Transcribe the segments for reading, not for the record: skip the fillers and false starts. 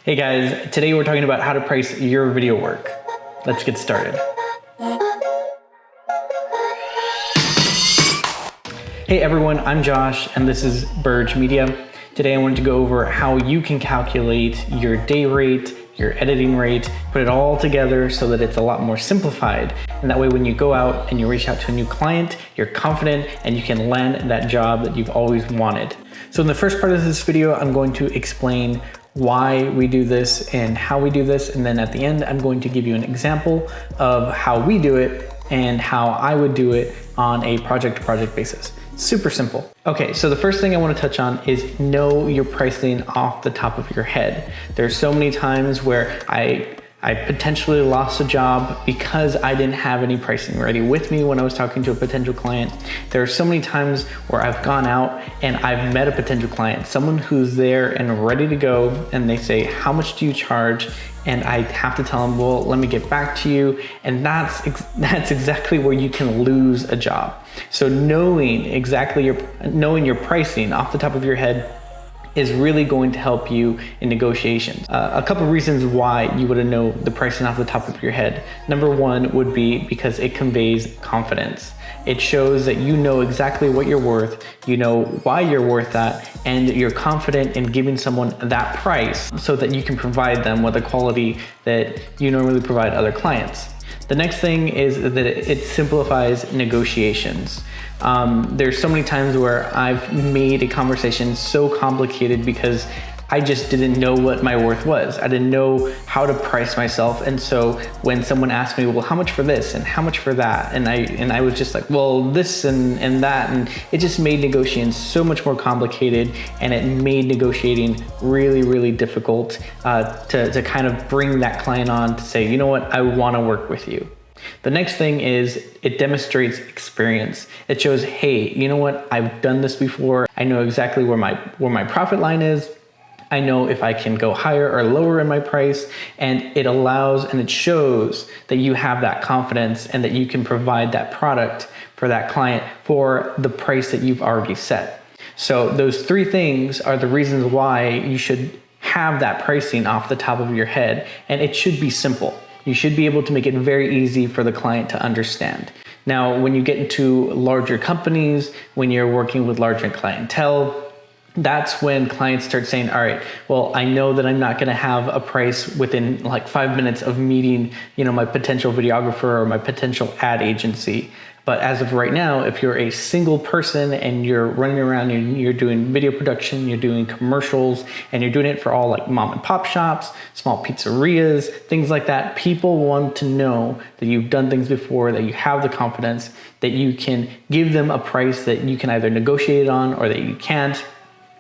Hey guys, today we're talking about how to price your video work. Let's get started. Hey everyone, I'm Josh and this is Burge Media. Today I wanted to go over how you can calculate your day rate, your editing rate, put it all together so that it's a lot more simplified. And that way when you go out and you reach out to a new client, you're confident and you can land that job that you've always wanted. So in the first part of this video, I'm going to explain why we do this and how we do this. And then at the end, I'm going to give you an example of how we do it and how I would do it on a project-to-project basis. Super simple. Okay, so the first thing I want to touch on is know your pricing off the top of your head. There's so many times where I potentially lost a job because I didn't have any pricing ready with me when I was talking to a potential client. There are so many times where I've gone out and I've met a potential client, someone who's there and ready to go, and they say, how much do you charge? And I have to tell them, well, let me get back to you. And that's exactly where you can lose a job. So knowing your pricing off the top of your head is really going to help you in negotiations. A couple of reasons why you would know the pricing off the top of your head. Number one would be because it conveys confidence. It shows that you know exactly what you're worth, you know why you're worth that, and you're confident in giving someone that price so that you can provide them with a quality that you normally provide other clients. The next thing is that it simplifies negotiations. There's so many times where I've made a conversation so complicated because I just didn't know what my worth was. I didn't know how to price myself. And so when someone asked me, well, how much for this and how much for that? And I was just like, well, this and that. And it just made negotiating so much more complicated, and it made negotiating really, really difficult to kind of bring that client on to say, you know what, I want to work with you. The next thing is it demonstrates experience. It shows, hey, you know what, I've done this before. I know exactly where my profit line is. I know if I can go higher or lower in my price, and it allows and it shows that you have that confidence and that you can provide that product for that client for the price that you've already set. So those three things are the reasons why you should have that pricing off the top of your head, and it should be simple. You should be able to make it very easy for the client to understand. Now, when you get into larger companies, when you're working with larger clientele, that's when clients start saying, all right, well, I know that I'm not going to have a price within like 5 minutes of meeting, my potential videographer or my potential ad agency. But as of right now, if you're a single person and you're running around and you're doing video production, you're doing commercials, and you're doing it for all like mom and pop shops, small pizzerias, things like that, people want to know that you've done things before, that you have the confidence, that you can give them a price that you can either negotiate on or that you can't.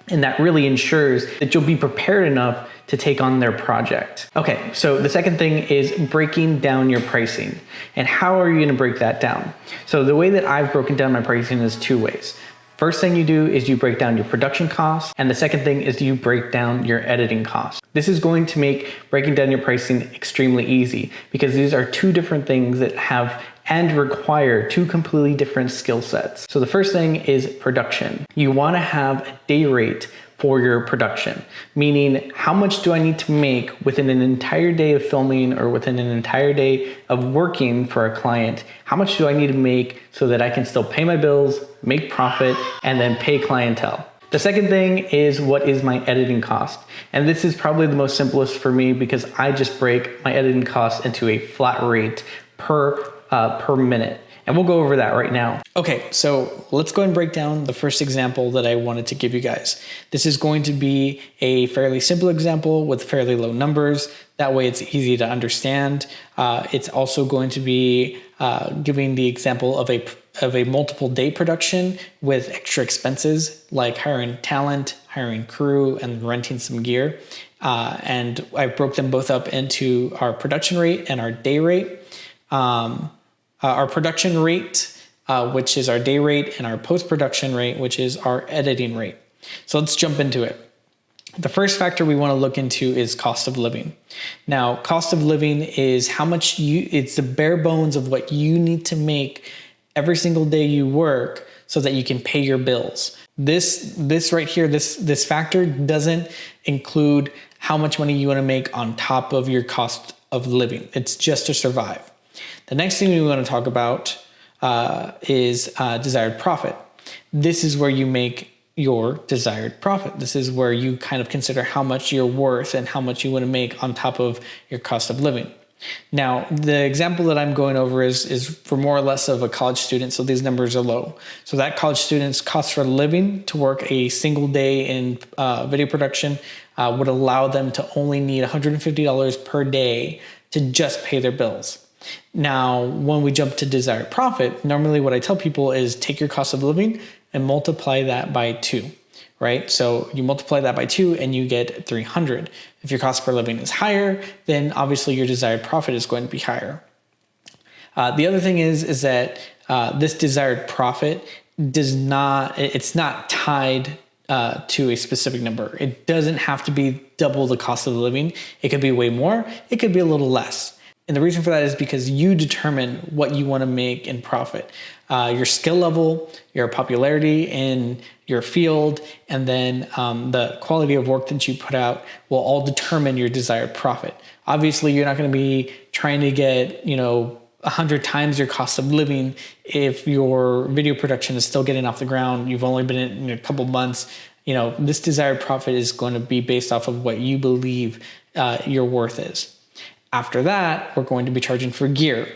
And that really ensures that you'll be prepared enough to take on their project. Okay, so the second thing is breaking down your pricing. And how are you gonna break that down? So the way that I've broken down my pricing is two ways. First thing you do is you break down your production costs, and the second thing is you break down your editing costs. This is going to make breaking down your pricing extremely easy because these are two different things that have and require two completely different skill sets. So the first thing is production. You want to have a day rate for your production, meaning how much do I need to make within an entire day of filming or within an entire day of working for a client? How much do I need to make so that I can still pay my bills, make profit, and then pay clientele? The second thing is what is my editing cost? And this is probably the most simplest for me because I just break my editing cost into a flat rate per minute. And we'll go over that right now. Okay, so let's go and break down the first example that I wanted to give you guys. This is going to be a fairly simple example with fairly low numbers. That way it's easy to understand. It's also going to be giving the example of a multiple day production with extra expenses like hiring talent, hiring crew, and renting some gear. And I broke them both up into our production rate and our day rate. Our production rate, which is our day rate, and our post-production rate, which is our editing rate. So let's jump into it. The first factor we want to look into is cost of living. Now, cost of living is how much it's the bare bones of what you need to make every single day you work so that you can pay your bills. This right here, this factor doesn't include how much money you want to make on top of your cost of living. It's just to survive. The next thing we want to talk about is desired profit. This is where you make your desired profit. This is where you kind of consider how much you're worth and how much you want to make on top of your cost of living. Now, the example that I'm going over is for more or less of a college student, so these numbers are low. So that college student's cost for living to work a single day in video production would allow them to only need $150 per day to just pay their bills. Now, when we jump to desired profit, normally what I tell people is take your cost of living and multiply that by 2, right? So you multiply that by 2 and you get 300. If your cost per living is higher, then obviously your desired profit is going to be higher. The other thing is that this desired profit it's not tied to a specific number. It doesn't have to be double the cost of living. It could be way more. It could be a little less. And the reason for that is because you determine what you want to make in profit. Your skill level, your popularity in your field, and then the quality of work that you put out will all determine your desired profit. Obviously, you're not going to be trying to get, 100 times your cost of living if your video production is still getting off the ground. You've only been in a couple months. This desired profit is going to be based off of what you believe your worth is. After that, we're going to be charging for gear.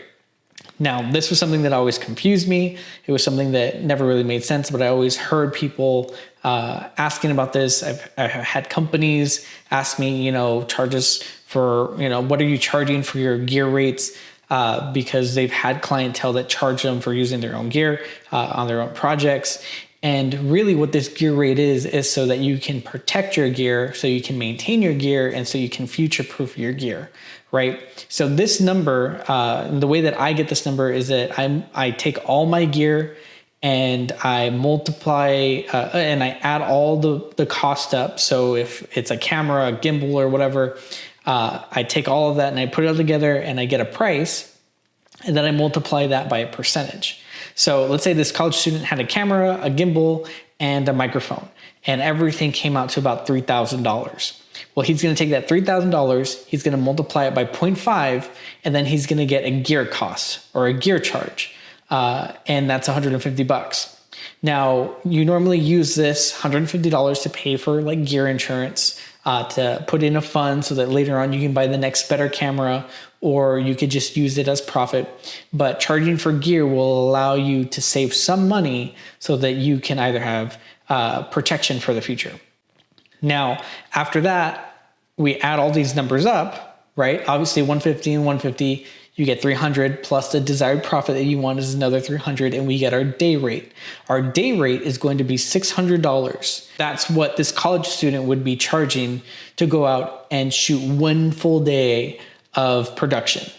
Now, this was something that always confused me. It was something that never really made sense, but I always heard people asking about this. I've had companies ask me, charges for, what are you charging for your gear rates? Because they've had clientele that charge them for using their own gear on their own projects. And really what this gear rate is so that you can protect your gear, so you can maintain your gear, and so you can future-proof your gear, right? So this number, the way that I get this number is that I take all my gear and I multiply and I add all the cost up. So if it's a camera, a gimbal, or whatever, I take all of that and I put it all together and I get a price, and then I multiply that by a percentage. So let's say this college student had a camera, a gimbal, and a microphone, and everything came out to about $3,000. Well, he's going to take that $3,000, he's going to multiply it by 0.5, and then he's going to get a gear cost or a gear charge, and that's $150. Now, you normally use this $150 to pay for like gear insurance, to put in a fund so that later on you can buy the next better camera, or you could just use it as profit. But charging for gear will allow you to save some money so that you can either have protection for the future. Now, after that, we add all these numbers up, right? Obviously 150 and 150, you get 300 plus the desired profit that you want is another 300, and we get our day rate. Our day rate is going to be $600. That's what this college student would be charging to go out and shoot one full day of production,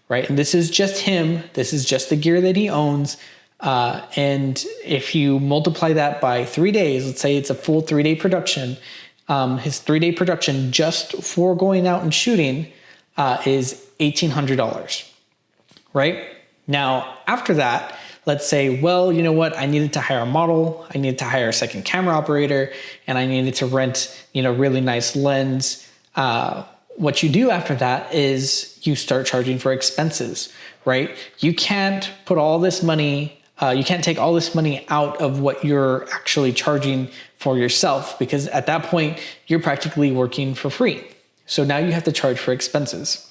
right? And this is just him. This is just the gear that he owns. And if you multiply that by 3 days, let's say it's a full 3-day production, his 3-day production just for going out and shooting is $1,800, right? Now, after that, let's say, well, you know what? I needed to hire a model. I needed to hire a second camera operator, and I needed to rent, really nice lens. What you do after that is you start charging for expenses, right? You can't put all this money, you can't take all this money out of what you're actually charging for yourself, because at that point, you're practically working for free. So now you have to charge for expenses.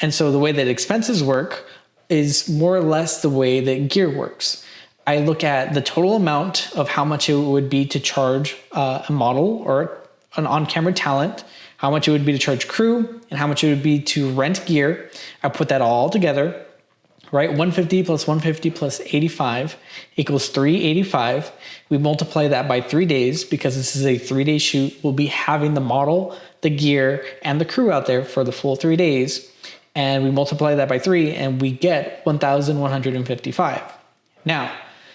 And so the way that expenses work is more or less the way that gear works. I look at the total amount of how much it would be to charge a model or an on-camera talent, how much it would be to charge crew, and how much it would be to rent gear. I put that all together, right? 150 plus 150 plus 85 equals 385. We multiply that by 3 days because this is a 3-day shoot. We'll be having the model, the gear, and the crew out there for the full 3 days. And we multiply that by 3 and we get 1,155. Now,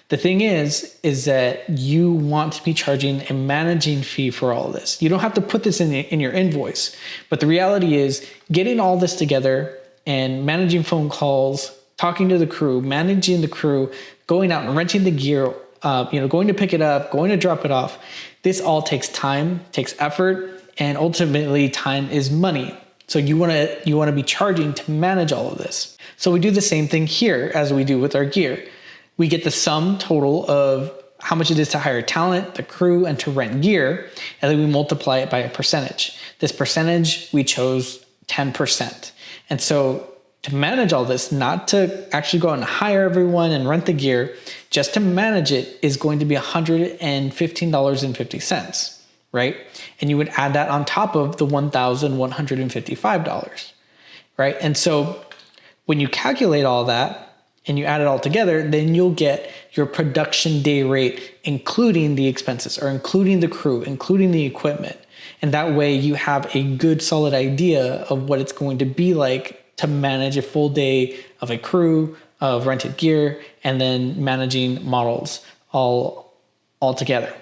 the thing is that you want to be charging a managing fee for all of this. You don't have to put this in your invoice, but the reality is getting all this together and managing phone calls, talking to the crew, managing the crew, going out and renting the gear, going to pick it up, going to drop it off. This all takes time, takes effort, and ultimately time is money. So you want to be charging to manage all of this. So we do the same thing here as we do with our gear. We get the sum total of how much it is to hire talent, the crew, and to rent gear, and then we multiply it by a percentage. This percentage, we chose 10%. And so to manage all this, not to actually go out and hire everyone and rent the gear, just to manage it is going to be $115.50, right? And you would add that on top of the $1,155, right? And so when you calculate all that and you add it all together, then you'll get your production day rate, including the expenses or including the crew, including the equipment. And that way you have a good solid idea of what it's going to be like to manage a full day of a crew, of rented gear, and then managing models all together.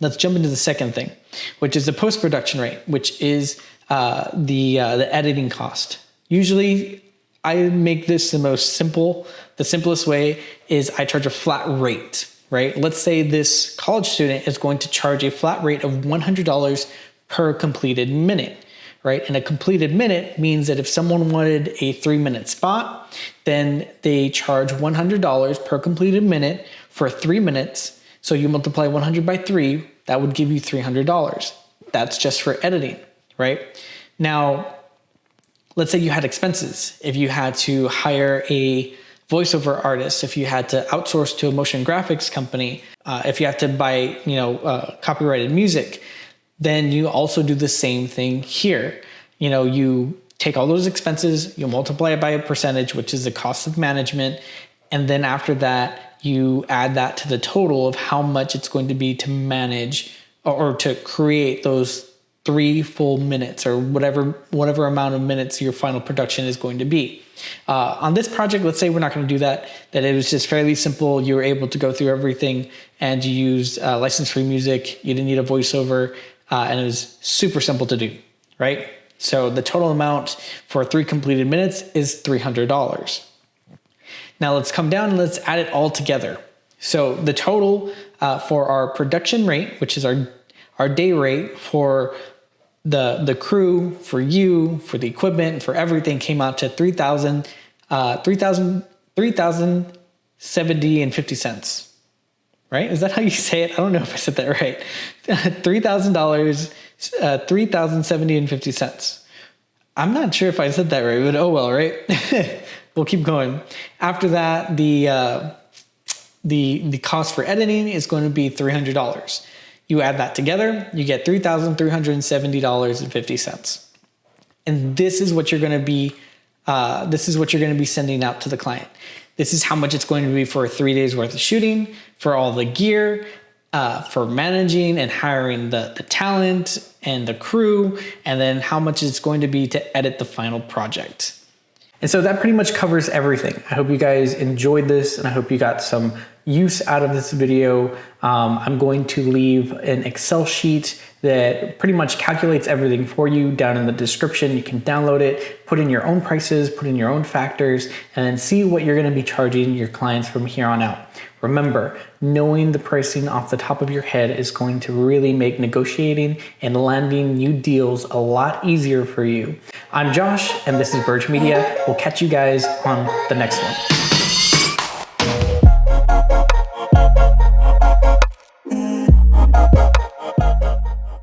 Let's jump into the second thing, which is the post-production rate, which is the editing cost. Usually I make this the simplest way is I charge a flat rate, right? Let's say this college student is going to charge a flat rate of $100 per completed minute, right? And a completed minute means that if someone wanted a 3-minute spot, then they charge $100 per completed minute for 3 minutes. So you multiply 100 by 3, that would give you $300. That's just for editing, right? Now, let's say you had expenses. If you had to hire a voiceover artist, if you had to outsource to a motion graphics company, if you have to buy, copyrighted music, then you also do the same thing here. You take all those expenses, you multiply it by a percentage, which is the cost of management. And then after that, you add that to the total of how much it's going to be to manage or to create those 3 full minutes or whatever amount of minutes your final production is going to be. On this project, let's say we're not going to do that it was just fairly simple. You were able to go through everything and you used license-free music. You didn't need a voiceover, and it was super simple to do, right? So the total amount for 3 completed minutes is $300. Now let's come down and let's add it all together. So the total for our production rate, which is our day rate for the crew, for you, for the equipment, for everything, came out to $3,070.50, right? Is that how you say it? I don't know if I said that right. $3,000, $3,070.50. I'm not sure if I said that right, but oh well, right? We'll keep going. After that, the cost for editing is going to be $300. You add that together, you get $3,370.50. And this is what you're going to be sending out to the client. This is how much it's going to be for 3 days worth of shooting, for all the gear, for managing and hiring the talent and the crew, and then how much it's going to be to edit the final project. And so that pretty much covers everything. I hope you guys enjoyed this, and I hope you got some use out of this video. I'm going to leave an Excel sheet that pretty much calculates everything for you down in the description. You can download it, put in your own prices, put in your own factors, and then see what you're going to be charging your clients from here on out. Remember, knowing the pricing off the top of your head is going to really make negotiating and landing new deals a lot easier for you. I'm Josh, and this is Burge Media. We'll catch you guys on the next one.